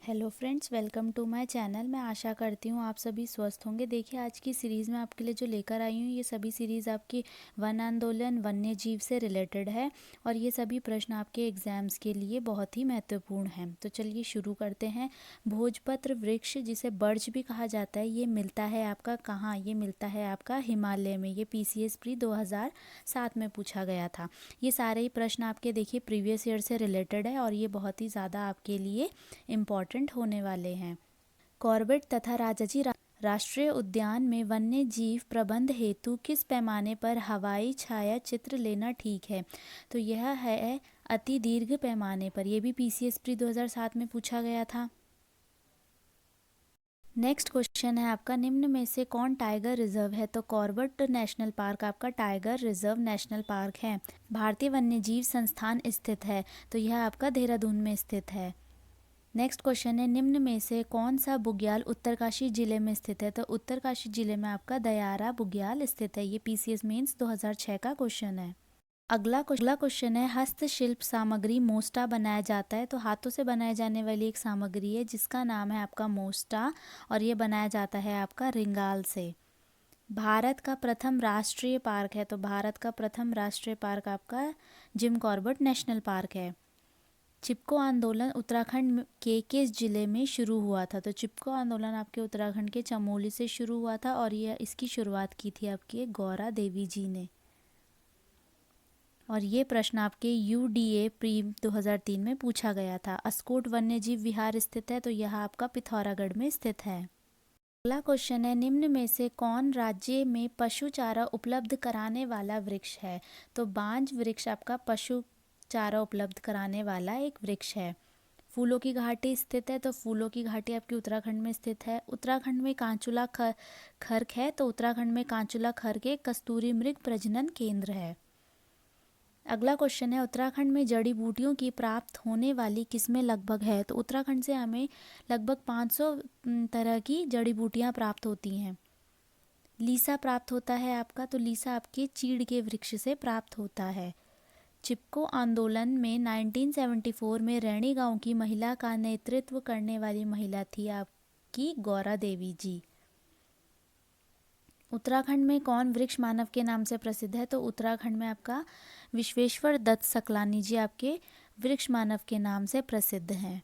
Hello friends, welcome to my channel. मैं आशा करती हूँ आप सभी स्वस्थ होंगे। देखिए, आज की सीरीज़ में आपके लिए जो लेकर आई हूँ, ये सभी सीरीज़ आपकी वन आंदोलन वन्य जीव से रिलेटेड है और ये सभी प्रश्न आपके एग्जाम्स के लिए बहुत ही महत्वपूर्ण हैं। तो चलिए शुरू करते हैं। भोजपत्र वृक्ष, जिसे बर्च भी कहा जाता है, ये मिलता है आपका कहाँ? ये मिलता है आपका हिमालय में। ये PCS प्री 2007 में पूछा गया था। ये सारे ही प्रश्न आपके देखिए प्रीवियस ईयर से रिलेटेड है और ये बहुत ही ज़्यादा आपके लिए इम्पॉर्टेंट होने वाले हैं। कॉर्बेट तथा राजाजी राष्ट्रीय उद्यान में वन्य जीव प्रबंध हेतु किस पैमाने पर हवाई छाया चित्र लेना ठीक है? तो यह है अति दीर्घ पैमाने पर। यह भी PCS प्री 2007 में पूछा गया था। नेक्स्ट क्वेश्चन है आपका, निम्न में से कौन टाइगर रिजर्व है? तो कॉर्बेट नेशनल पार्क आपका टाइगर रिजर्व नेशनल पार्क है। भारतीय वन्यजीव संस्थान स्थित है, तो यह आपका देहरादून में स्थित है। नेक्स्ट क्वेश्चन है, निम्न में से कौन सा बुग्याल उत्तरकाशी जिले में स्थित है? तो उत्तरकाशी जिले में आपका दयारा बुग्याल स्थित है। ये PCS मेंस 2006 का क्वेश्चन है। अगला क्वेश्चन है, हस्तशिल्प सामग्री मोस्टा बनाया जाता है। तो हाथों से बनाए जाने वाली एक सामग्री है जिसका नाम है आपका मोस्टा और ये बनाया जाता है आपका रिंगाल से। भारत का प्रथम राष्ट्रीय पार्क है। तो भारत का प्रथम राष्ट्रीय पार्क आपका जिम कॉर्बेट नेशनल पार्क है। चिपको आंदोलन उत्तराखंड के किस जिले में शुरू हुआ था? तो चिपको आंदोलन आपके उत्तराखंड के चमोली से शुरू हुआ था और यह इसकी शुरुआत की थी आपकी गौरा देवी जी ने। और ये प्रश्न आपके UDA प्री 2003 में पूछा गया था। अस्कोट वन्यजीव विहार स्थित है, तो यह आपका पिथौरागढ़ में स्थित है। अगला क्वेश्चन है, निम्न में से कौन राज्य में पशु चारा उपलब्ध कराने वाला वृक्ष है? तो बांज वृक्ष आपका पशु चारा उपलब्ध कराने वाला एक वृक्ष है। फूलों की घाटी स्थित है, तो फूलों की घाटी आपकी उत्तराखंड में स्थित है। उत्तराखंड में कांचुला खर्क है, तो उत्तराखंड में कांचुला खर्क एक कस्तूरी मृग प्रजनन केंद्र है। अगला क्वेश्चन है, उत्तराखंड में जड़ी बूटियों की प्राप्त होने वाली किस्में लगभग है? तो उत्तराखंड से हमें लगभग 500 तरह की जड़ी बूटियां प्राप्त होती हैं। लीसा प्राप्त होता है आपका, तो लीसा आपके चीड़ के वृक्ष से प्राप्त होता है। चिपको आंदोलन में 1974 में रैणी गांव की महिला का नेतृत्व करने वाली महिला थी आपकी गौरा देवी जी। उत्तराखंड में कौन वृक्ष मानव के नाम से प्रसिद्ध है? तो उत्तराखंड में आपका विश्वेश्वर दत्त सकलानी जी आपके वृक्ष मानव के नाम से प्रसिद्ध हैं।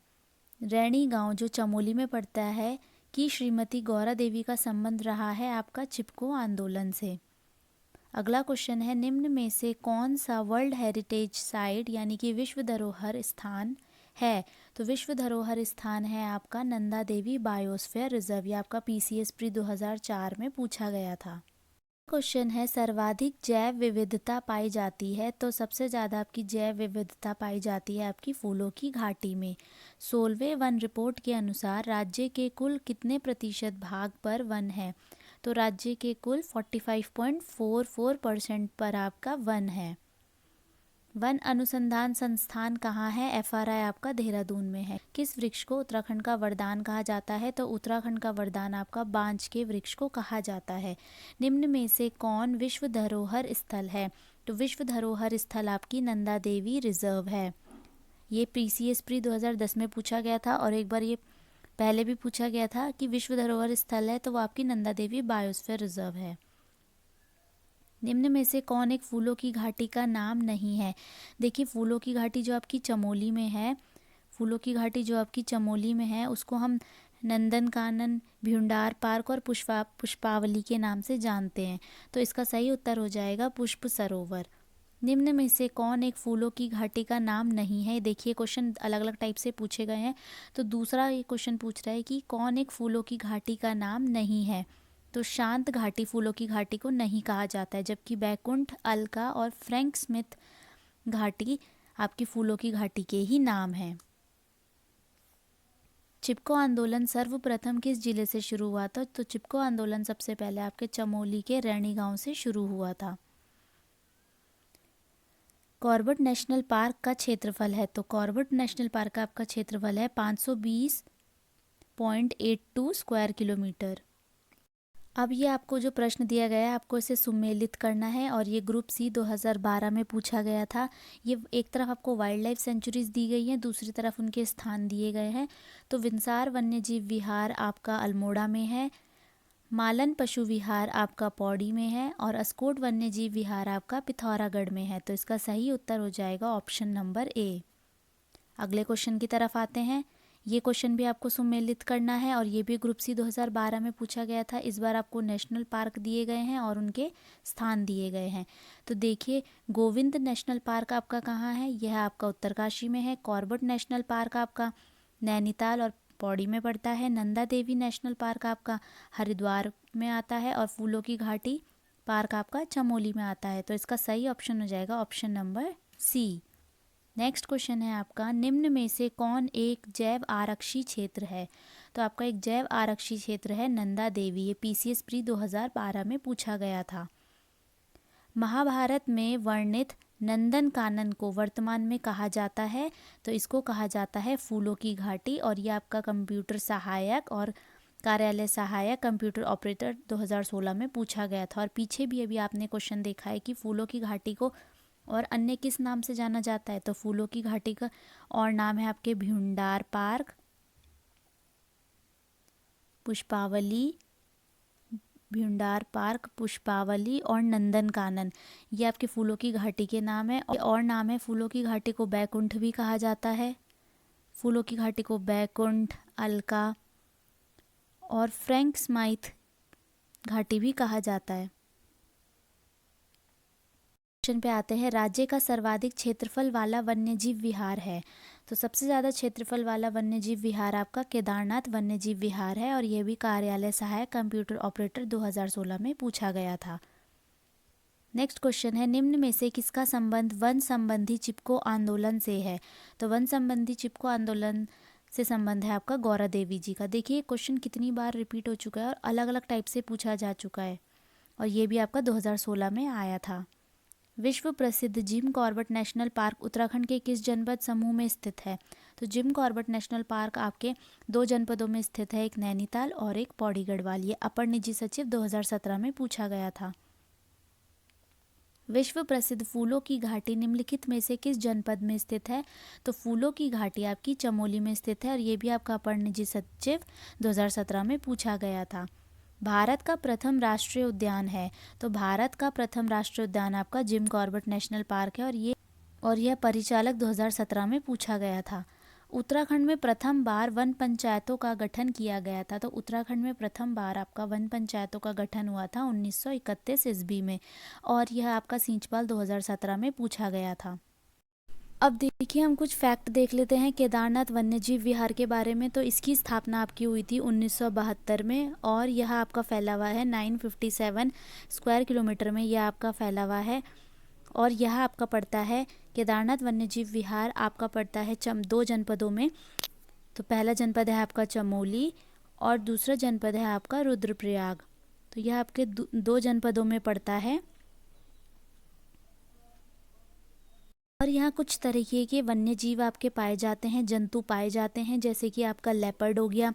रैणी गांव जो चमोली में पड़ता है कि श्रीमती गौरा देवी का संबंध रहा है आपका चिपको आंदोलन से। अगला क्वेश्चन है, निम्न में से कौन सा वर्ल्ड हेरिटेज साइट यानी कि विश्व धरोहर स्थान है? तो विश्व धरोहर स्थान है आपका नंदा देवी बायोस्फीयर रिजर्व। ये आपका PCS प्री 2004 में पूछा गया था। क्वेश्चन है, सर्वाधिक जैव विविधता पाई जाती है? तो सबसे ज़्यादा आपकी जैव विविधता पाई जाती है आपकी फूलों की घाटी में। 16वें वन रिपोर्ट के अनुसार राज्य के कुल कितने प्रतिशत भाग पर वन है? तो राज्य के कुल 45.44% पर आपका वन है। वन अनुसंधान संस्थान कहाँ है? FRI आपका देहरादून में है। किस वृक्ष को उत्तराखंड का वरदान कहा जाता है? तो उत्तराखंड का वरदान आपका बांज के वृक्ष को कहा जाता है। निम्न में से कौन विश्व धरोहर स्थल है? तो विश्व धरोहर स्थल आपकी नंदा देवी रिजर्व है। ये PCS प्री 2010 में पूछा गया था और एक बार ये पहले भी पूछा गया था कि विश्व धरोहर स्थल है, तो वो आपकी नंदा देवी बायोस्फीयर रिजर्व है। निम्न में से कौन एक फूलों की घाटी का नाम नहीं है? देखिए, फूलों की घाटी जो आपकी चमोली में है, फूलों की घाटी जो आपकी चमोली में है उसको हम नंदनकानन, भ्यूंडार पार्क और पुष्पावली के नाम से जानते हैं। तो इसका सही उत्तर हो जाएगा पुष्प सरोवर। निम्न में से कौन एक फूलों की घाटी का नाम नहीं है? देखिए, क्वेश्चन अलग अलग टाइप से पूछे गए हैं। तो दूसरा ये क्वेश्चन पूछ रहा है कि कौन एक फूलों की घाटी का नाम नहीं है? तो शांत घाटी फूलों की घाटी को नहीं कहा जाता है, जबकि बैकुंठ, अलका और फ्रैंक स्मिथ घाटी आपकी फूलों की घाटी के ही नाम हैं। चिपको आंदोलन सर्वप्रथम किस जिले से शुरू हुआ था? तो चिपको आंदोलन सबसे पहले आपके चमोली के रैणी गांव से शुरू हुआ था। कॉर्बेट नेशनल पार्क का क्षेत्रफल है? तो कॉर्बेट नेशनल पार्क का आपका क्षेत्रफल है 520.82 स्क्वायर किलोमीटर। अब ये आपको जो प्रश्न दिया गया है आपको इसे सुमेलित करना है और ये ग्रुप सी 2012 में पूछा गया था। ये एक तरफ आपको वाइल्ड लाइफ सेंचुरीज दी गई हैं, दूसरी तरफ उनके स्थान दिए गए हैं। तो विंसार वन्य जीव विहार आपका अल्मोड़ा में है, मालन पशु विहार आपका पौड़ी में है और अस्कोट वन्य जीव विहार आपका पिथौरागढ़ में है। तो इसका सही उत्तर हो जाएगा ऑप्शन नंबर ए। अगले क्वेश्चन की तरफ आते हैं। ये क्वेश्चन भी आपको सुमेलित करना है और ये भी ग्रुप सी 2012 में पूछा गया था। इस बार आपको नेशनल पार्क दिए गए हैं और उनके स्थान दिए गए हैं। तो देखिए, गोविंद नेशनल पार्क आपका कहाँ है? यह आपका उत्तरकाशी में है। कॉर्बेट नेशनल पार्क आपका नैनीताल और पौड़ी में पड़ता है। नंदा देवी नेशनल पार्क आपका हरिद्वार में आता है और फूलों की घाटी पार्क आपका चमोली में आता है। तो इसका सही ऑप्शन हो जाएगा option number C. Next question है आपका, निम्न में से कौन एक जैव आरक्षी क्षेत्र है? तो आपका एक जैव आरक्षी क्षेत्र है नंदा देवी। ये पीसीएस प्री 2012 में पूछा गया था। महाभारत में वर्णित नंदन कानन को वर्तमान में कहा जाता है? तो इसको कहा जाता है फूलों की घाटी और ये आपका कंप्यूटर सहायक और कार्यालय सहायक कंप्यूटर ऑपरेटर 2016 में पूछा गया था। और पीछे भी अभी आपने क्वेश्चन देखा है कि फूलों की घाटी को और अन्य किस नाम से जाना जाता है? तो फूलों की घाटी का और नाम है आपके भ्यूंडार पार्क, पुष्पावली, भ्यूंडार पार्क, पुष्पावली और नंदन कानन। ये आपके फूलों की घाटी के नाम है। और नाम है फूलों की घाटी को बैकुंठ भी कहा जाता है। फूलों की घाटी को बैकुंठ, अलका और फ्रैंक स्माइथ घाटी भी कहा जाता है। क्वेश्चन पे आते हैं, राज्य का सर्वाधिक क्षेत्रफल वाला वन्यजीव विहार है? तो सबसे ज़्यादा क्षेत्रफल वाला वन्यजीव विहार आपका केदारनाथ वन्यजीव विहार है और यह भी कार्यालय सहायक कंप्यूटर ऑपरेटर 2016 में पूछा गया था। नेक्स्ट क्वेश्चन है, निम्न में से किसका संबंध वन संबंधी चिपको आंदोलन से है? तो वन संबंधी चिपको आंदोलन से संबंध है आपका गौरा देवी जी का। देखिए क्वेश्चन कितनी बार रिपीट हो चुका है और अलग अलग टाइप से पूछा जा चुका है और ये भी आपका 2016 में आया था। विश्व प्रसिद्ध Jim Corbett national park Uttarakhand के किस जनपद समूह में स्थित है? तो जिम कॉर्बेट नेशनल पार्क आपके 2 जनपदों में स्थित है, एक नैनीताल और एक पौड़ी गढ़वाल। ये अपर निजी सचिव 2017 में पूछा गया था। विश्व प्रसिद्ध फूलों की घाटी निम्नलिखित में से किस जनपद में स्थित है? तो फूलों की घाटी आपकी चमोली में स्थित है और ये भी आपका अपर निजी सचिव 2017 में पूछा गया था। भारत का प्रथम राष्ट्रीय उद्यान है? तो भारत का प्रथम राष्ट्रीय उद्यान आपका जिम कॉर्बेट नेशनल पार्क है और यह परिचालक 2017 में पूछा गया था। उत्तराखंड में प्रथम बार वन पंचायतों का गठन किया गया था? तो उत्तराखंड में प्रथम बार आपका वन पंचायतों का गठन हुआ था 1931 ईस्वी में और यह आपका सींचपाल 2017 में पूछा गया था। अब देखिए हम कुछ फैक्ट देख लेते हैं केदारनाथ वन्यजीव विहार के बारे में। तो इसकी स्थापना आपकी हुई थी 1972 में और यह आपका फैला हुआ है 957 स्क्वायर किलोमीटर में यह आपका फैला हुआ है और यह आपका पड़ता है केदारनाथ वन्यजीव विहार आपका पड़ता है 2 जनपदों में। तो पहला जनपद है आपका चमोली और दूसरा जनपद है आपका रुद्रप्रयाग। तो यह आपके 2 जनपदों में पड़ता है और यहाँ कुछ तरीके के वन्य जीव आपके पाए जाते हैं, जंतु पाए जाते हैं, जैसे कि आपका लेपर्ड हो गया,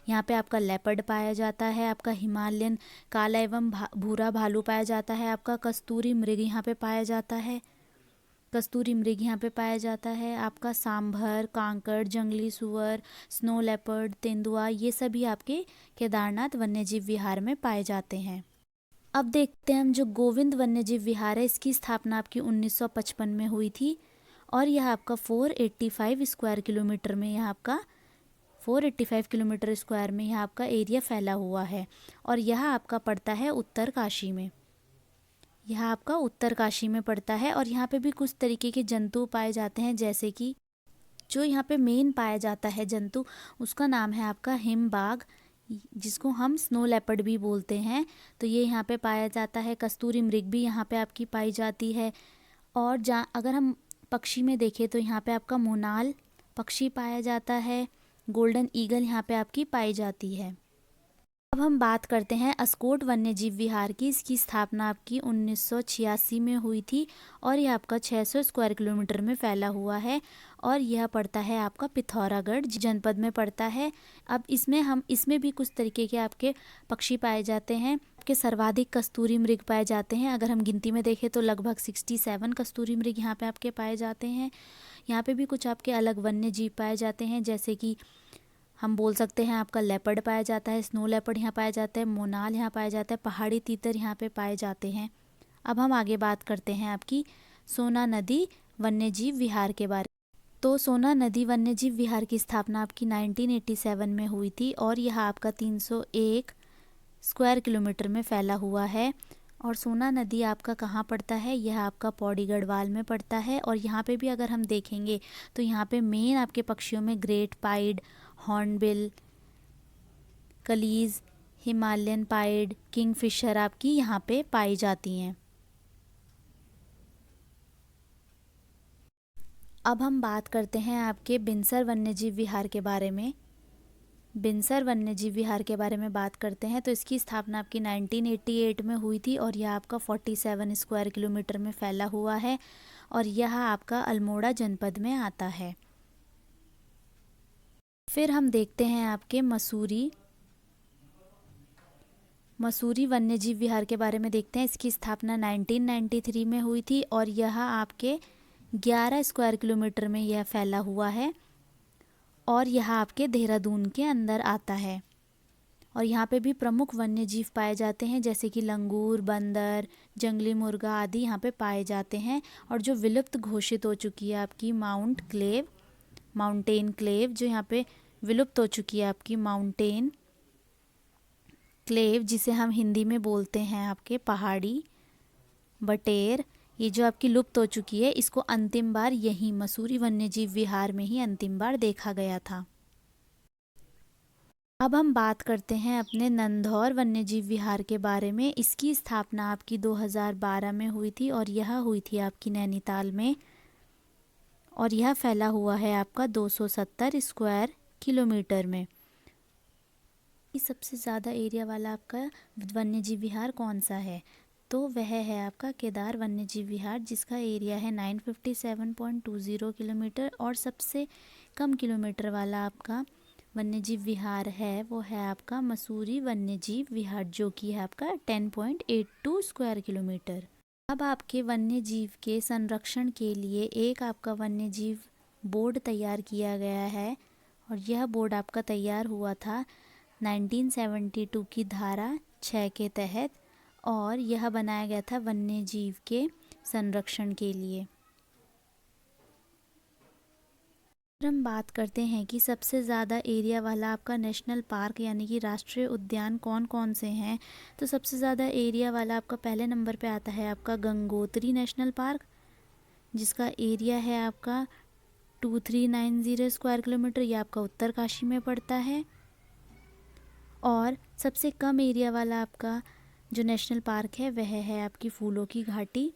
यहाँ पे आपका लेपर्ड पाया जाता है, आपका हिमालयन काला एवं भूरा भालू पाया जाता है, आपका कस्तूरी मृग यहाँ पे पाया जाता है, कस्तूरी मृग यहाँ पे पाया जाता है, आपका सांभर, कांकड़, जंगली सुअर, स्नो लेपर्ड, तेंदुआ, ये सभी आपके केदारनाथ वन्यजीव विहार में पाए जाते हैं। अब देखते हैं हम जो गोविंद वन्यजीव विहार है इसकी स्थापना आपकी 1955 में हुई थी और यह आपका 485 स्क्वायर किलोमीटर में यह आपका 485 किलोमीटर स्क्वायर में यह आपका एरिया फैला हुआ है और यह आपका पड़ता है उत्तरकाशी में। यह आपका उत्तरकाशी में पड़ता है और यहाँ पे भी कुछ तरीके के जंतु पाए जाते हैं, जैसे कि जो यहाँ पे मेन पाया जाता है जंतु उसका नाम है आपका हिमबाग, जिसको हम स्नो लेपर्ड भी बोलते हैं। तो ये यहाँ पे पाया जाता है। कस्तूरी मृग भी यहाँ पे आपकी पाई जाती है और अगर हम पक्षी में देखें तो यहाँ पे आपका मोनाल पक्षी पाया जाता है, गोल्डन ईगल यहाँ पे आपकी पाई जाती है। अब हम बात करते हैं अस्कोट वन्यजीव विहार की। इसकी स्थापना आपकी 1986 में हुई थी और यह आपका 600 स्क्वायर किलोमीटर में फैला हुआ है और यह पड़ता है आपका पिथौरागढ़ जनपद में पड़ता है। अब इसमें भी कुछ तरीके के आपके पक्षी पाए जाते हैं। आपके सर्वाधिक कस्तूरी मृग पाए जाते हैं। अगर हम गिनती में देखें तो लगभग 67 कस्तूरी मृग यहाँ पे आपके पाए जाते हैं। यहाँ पे भी कुछ आपके अलग वन्य जीव पाए जाते हैं, जैसे कि हम बोल सकते हैं आपका लेपर्ड पाया जाता है, स्नो लेपर्ड यहाँ पाया जाता है, मोनाल यहाँ पाया जाता है, पहाड़ी तीतर यहाँ पे पाए जाते हैं। अब हम आगे बात करते हैं आपकी सोना नदी वन्यजीव विहार के बारे में। तो सोना नदी वन्यजीव विहार की स्थापना आपकी 1987 में हुई थी और यह आपका 301 स्क्वायर किलोमीटर में फैला हुआ है। और सोना नदी आपका कहाँ पड़ता है? यह आपका पौड़ी गढ़वाल में पड़ता है। और यहाँ पे भी अगर हम देखेंगे तो यहाँ पे मेन आपके पक्षियों में ग्रेट पाइड, हॉर्नबिल, कलीज, हिमालयन पाइड, किंगफिशर आपकी यहाँ पे पाई जाती हैं। अब हम बात करते हैं आपके बिनसर वन्यजीव विहार के बारे में। बिनसर वन्यजीव विहार के बारे में बात करते हैं तो इसकी स्थापना आपकी 1988 में हुई थी और यह आपका 47 स्क्वायर किलोमीटर में फैला हुआ है और यह आपका अल्मोड़ा जनपद में आता है। फिर हम देखते हैं आपके मसूरी वन्यजीव विहार के बारे में देखते हैं। इसकी स्थापना 1993 में हुई थी और यह आपके 11 स्क्वायर किलोमीटर में यह फैला हुआ है और यह आपके देहरादून के अंदर आता है। और यहाँ पे भी प्रमुख वन्यजीव पाए जाते हैं, जैसे कि लंगूर, बंदर, जंगली मुर्गा आदि यहाँ पे पाए जाते हैं। और जो विलुप्त घोषित हो चुकी है आपकी माउंटेन क्लेव, जो यहाँ पे विलुप्त हो चुकी है आपकी माउंटेन क्लेव, जिसे हम हिंदी में बोलते हैं आपके पहाड़ी बटेर, ये जो आपकी लुप्त हो चुकी है, इसको अंतिम बार यहीं मसूरी वन्यजीव विहार में ही अंतिम बार देखा गया था। अब हम बात करते हैं अपने नंधौर वन्यजीव विहार के बारे में। इसकी स्थापना आपकी 2012 में हुई थी और यह हुई थी आपकी नैनीताल में और यह फैला हुआ है आपका 270 स्क्वायर किलोमीटर में। सबसे ज़्यादा एरिया वाला आपका वन्यजीव विहार कौन सा है? तो वह है आपका केदार वन्यजीव विहार, जिसका एरिया है 957.20 किलोमीटर। और सबसे कम किलोमीटर वाला आपका वन्यजीव विहार है वो है आपका मसूरी वन्यजीव विहार, जो कि है आपका 10.82 स्क्वायर किलोमीटर। अब आपके वन्यजीव के संरक्षण के लिए एक आपका वन्यजीव बोर्ड तैयार किया गया है और यह बोर्ड आपका तैयार हुआ था 1972 की धारा 6 के तहत और यह बनाया गया था वन्यजीव के संरक्षण के लिए। हम बात करते हैं कि सबसे ज़्यादा एरिया वाला आपका नेशनल पार्क यानी कि राष्ट्रीय उद्यान कौन कौन से हैं। तो सबसे ज़्यादा एरिया वाला आपका पहले नंबर पे आता है आपका गंगोत्री नेशनल पार्क, जिसका एरिया है आपका 2390 स्क्वायर किलोमीटर। ये आपका उत्तरकाशी में पड़ता है। और सबसे कम एरिया वाला आपका जो नेशनल पार्क है वह है आपकी फूलों की घाटी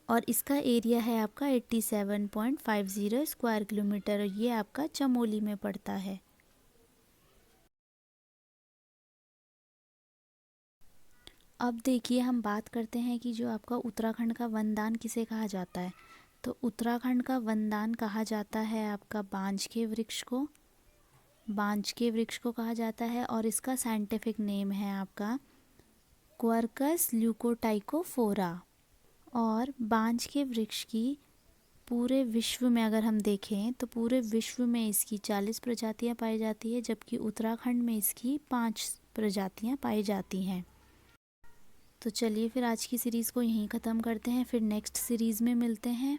और इसका एरिया है आपका 87.50 स्क्वायर किलोमीटर और ये आपका चमोली में पड़ता है। अब देखिए हम बात करते हैं कि जो आपका उत्तराखंड का वनदान किसे कहा जाता है। तो उत्तराखंड का वनदान कहा जाता है आपका बांज के वृक्ष को कहा जाता है और इसका साइंटिफिक नेम है आपका क्वार्कस ल्यूकोटाइकोफोरा। और बांज के वृक्ष की पूरे विश्व में अगर हम देखें तो पूरे विश्व में इसकी 40 प्रजातियां पाई जाती है, जबकि उत्तराखंड में इसकी 5 प्रजातियां पाई जाती हैं। तो चलिए फिर आज की सीरीज़ को यहीं ख़त्म करते हैं, फिर नेक्स्ट सीरीज़ में मिलते हैं।